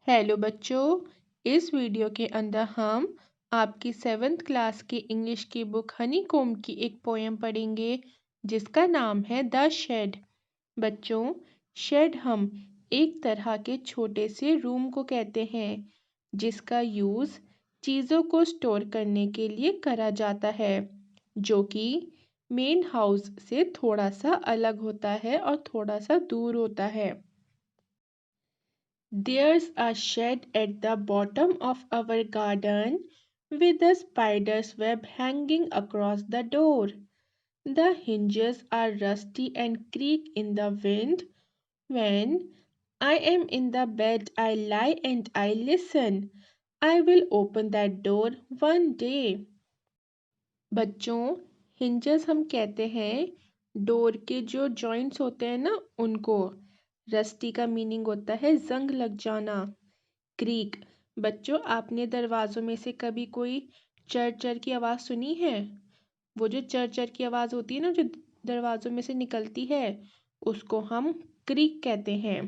Hello बच्चों, इस video के अंदर हम आपकी 7th क्लास की इंग्लिश की बुक हनीकॉम्ब की एक पोएम पढ़ेंगे जिसका नाम है द शेड। बच्चों, शेड हम एक तरह के छोटे से रूम को कहते हैं जिसका यूज़ चीज़ों को स्टोर करने के लिए करा जाता है, जो कि मेन हाउस से थोड़ा सा अलग होता है और थोड़ा सा दूर होता है। There's a shed at the bottom of our garden with a spider's web hanging across the door. The hinges are rusty and creak in the wind. When I am in the bed, I lie and I listen. I will open that door one day. बच्चों, hinges हम कहते हैं door के जो joints होते हैं ना उनको। रस्टी का मीनिंग होता है जंग लग जाना। क्रीक, बच्चों आपने दरवाज़ों में से कभी कोई चर चर की आवाज़ सुनी है? वो जो चर चर की आवाज़ होती है ना जो दरवाज़ों में से निकलती है उसको हम क्रीक कहते हैं।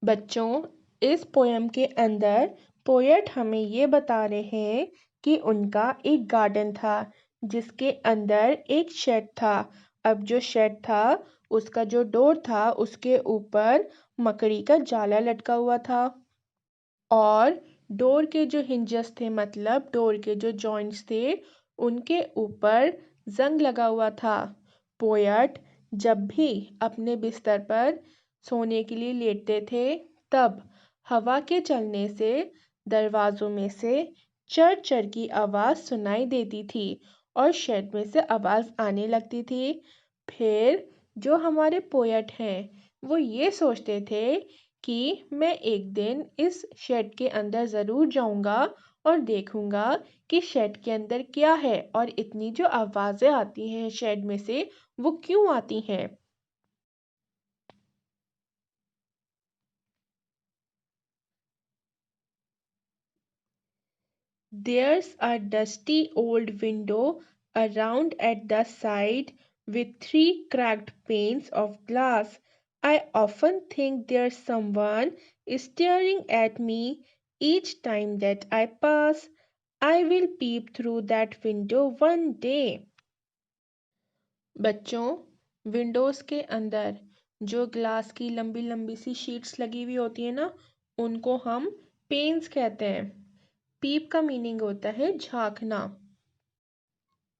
बच्चों, इस पोयम के अंदर पोएट हमें ये बता रहे हैं कि उनका एक गार्डन था जिसके अंदर एक शेड था। अब जो शेड था उसका जो डोर था उसके ऊपर मकड़ी का जाला लटका हुआ था और डोर के जो हिंजेस थे मतलब डोर के जो जॉइंट्स थे उनके ऊपर जंग लगा हुआ था। पोएट जब भी अपने बिस्तर पर सोने के लिए लेटते थे तब हवा के चलने से दरवाज़ों में से चर चर की आवाज़ सुनाई देती थी और शेड में से आवाज़ आने लगती थी। फिर जो हमारे पोएट हैं वो ये सोचते थे कि मैं एक दिन इस शेड के अंदर ज़रूर जाऊंगा और देखूंगा कि शेड के अंदर क्या है और इतनी जो आवाज़ें आती हैं शेड में से वो क्यों आती हैं। There's a dusty old window around at the side with three cracked panes of glass. I often think there's someone staring at me each time that I pass. I will peep through that window one day. बच्चों, Windows के अंदर जो glass की लंबी लंबी सी sheets लगी हुई होती है ना उनको हम पेन्स कहते हैं। पीप का मीनिंग होता है झांकना।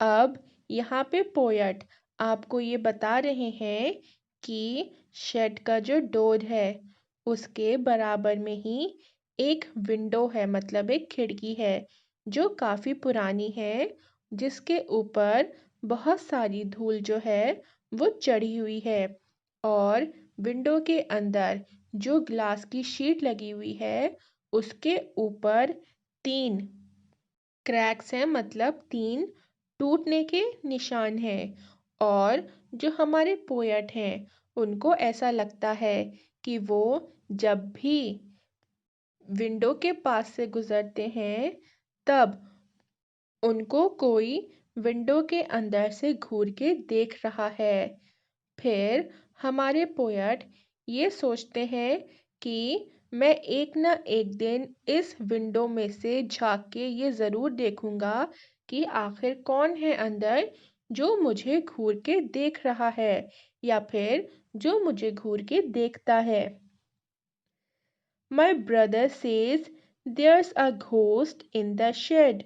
अब यहाँ पे पोएट आपको ये बता रहे हैं कि शेड का जो डोर है उसके बराबर में ही एक विंडो है मतलब एक खिड़की है जो काफ़ी पुरानी है जिसके ऊपर बहुत सारी धूल जो है वो चढ़ी हुई है और विंडो के अंदर जो ग्लास की शीट लगी हुई है उसके ऊपर 3 क्रैक्स हैं मतलब 3 टूटने के निशान हैं और जो हमारे पोएट हैं उनको ऐसा लगता है कि वो जब भी विंडो के पास से गुजरते हैं तब उनको कोई विंडो के अंदर से घूर के देख रहा है। फिर हमारे पोएट ये सोचते हैं कि मैं एक ना एक दिन इस विंडो में से झांक के ये ज़रूर देखूंगा कि आखिर कौन है अंदर जो मुझे घूर के देख रहा है या फिर जो मुझे घूर के देखता है। My brother says there's a ghost in the shed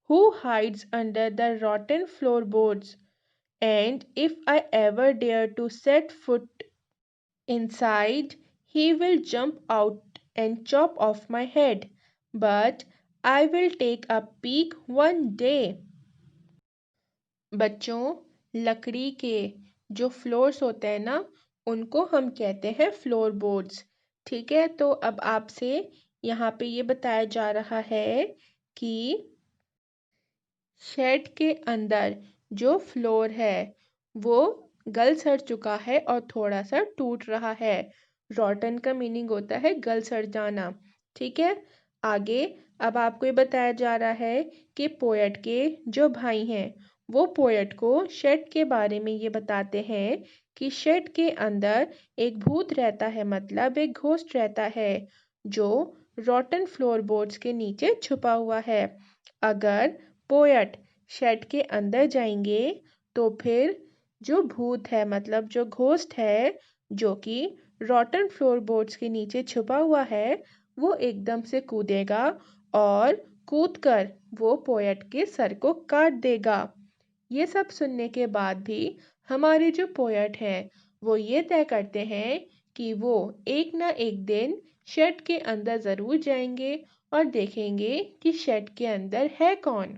who hides under the rotten floorboards, and if I ever dare to set foot inside, he will jump out and chop off my head. But I will take a peek one day. बच्चों, लकड़ी के जो floors होते हैं ना उनको हम कहते हैं फ्लोर बोर्ड्स। ठीक है, तो अब आपसे यहाँ पे ये बताया जा रहा है कि शेड के अंदर जो फ्लोर है वो गल सड़ चुका है और थोड़ा सा टूट रहा है। रॉटन का मीनिंग होता है गल सड़ जाना। ठीक है, आगे अब आपको ये बताया जा रहा है कि पोएट के जो भाई हैं वो पोएट को शेड के बारे में ये बताते हैं कि शेड के अंदर एक भूत रहता है मतलब एक घोस्ट रहता है जो रॉटन फ्लोरबोर्ड्स के नीचे छुपा हुआ है। अगर पोएट शेड के अंदर जाएंगे तो फिर जो भूत है मतलब जो घोस्ट है जो कि रॉटन फ्लोरबोर्ड्स के नीचे छुपा हुआ है वो एकदम से कूदेगा और कूदकर वो पोएट के सर को काट देगा। ये सब सुनने के बाद भी हमारे जो पोएट हैं वो ये तय करते हैं कि वो एक ना एक दिन शेड के अंदर ज़रूर जाएंगे और देखेंगे कि शेड के अंदर है कौन।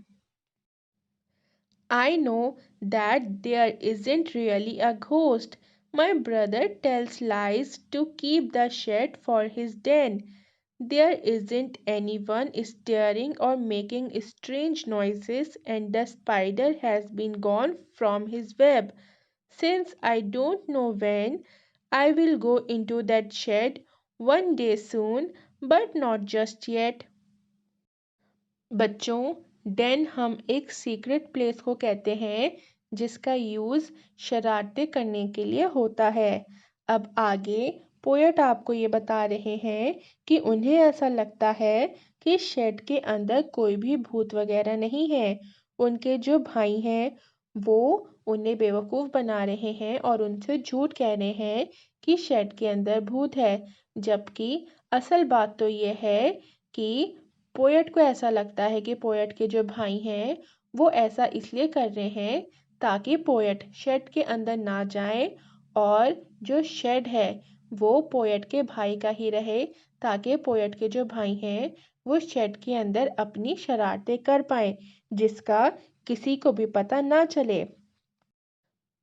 I know that there isn't really a ghost. My brother tells lies to keep the shed for his den. There isn't anyone stirring or making strange noises, and the spider has been gone from his web. Since I don't know when, I will go into that shed one day soon, but not just yet. बच्चों, Dane हम एक secret place को कहते हैं जिसका use शरारतें करने के लिए होता है। अब आगे पोएट आपको ये बता रहे हैं कि उन्हें ऐसा लगता है कि शेड के अंदर कोई भी भूत वगैरह नहीं है। उनके जो भाई हैं वो उन्हें बेवकूफ़ बना रहे हैं और उनसे झूठ कह रहे हैं कि शेड के अंदर भूत है, जबकि असल बात तो ये है कि पोएट को ऐसा लगता है कि पोएट के जो भाई हैं वो ऐसा इसलिए कर रहे हैं ताकि पोएट शेड के अंदर ना जाए और जो शेड है वो पोएट के भाई का ही रहे ताकि पोएट के जो भाई हैं वो शेड के अंदर अपनी शरारतें कर पाएं जिसका किसी को भी पता ना चले।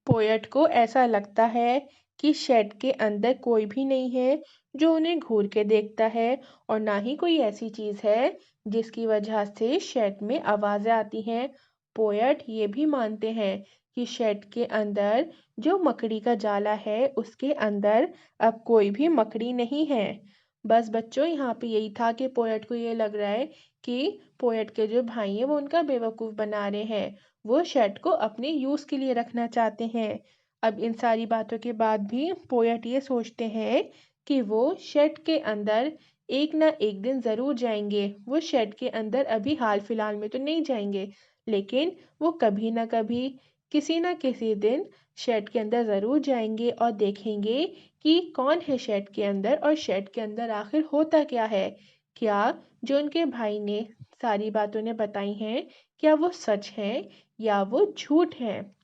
पोएट को ऐसा लगता है कि शेड के अंदर कोई भी नहीं है जो उन्हें घूर के देखता है और ना ही कोई ऐसी चीज़ है जिसकी वजह से शेड में आवाज़ें आती हैं। पोएट ये भी मानते हैं कि शेड के अंदर जो मकड़ी का जाला है उसके अंदर अब कोई भी मकड़ी नहीं है। बस बच्चों यहाँ पे यही था कि पोएट को ये लग रहा है कि पोएट के जो भाई हैं वो उनका बेवकूफ़ बना रहे हैं, वो शेड को अपने यूज़ के लिए रखना चाहते हैं। अब इन सारी बातों के बाद भी पोएट ये सोचते हैं कि वो शेड के अंदर एक ना एक दिन ज़रूर जाएंगे। वो शेड के अंदर अभी हाल फिलहाल में तो नहीं जाएंगे, लेकिन वो कभी ना कभी किसी ना किसी दिन शेड के अंदर ज़रूर जाएंगे और देखेंगे कि कौन है शेड के अंदर और शेड के अंदर आखिर होता क्या है। क्या जो उनके भाई ने सारी बातें उन्हें बताई हैं क्या वो सच हैं या वो झूठ हैं।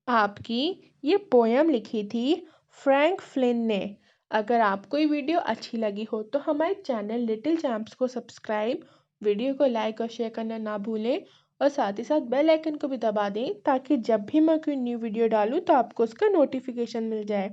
आपकी ये पोयम लिखी थी फ्रैंक फ्लिन ने। अगर आपको ये वीडियो अच्छी लगी हो तो हमारे चैनल लिटिल चैम्प्स को सब्सक्राइब, वीडियो को लाइक और शेयर करना ना भूलें और साथ ही साथ बेल आइकन को भी दबा दें ताकि जब भी मैं कोई न्यू वीडियो डालूं तो आपको उसका नोटिफिकेशन मिल जाए।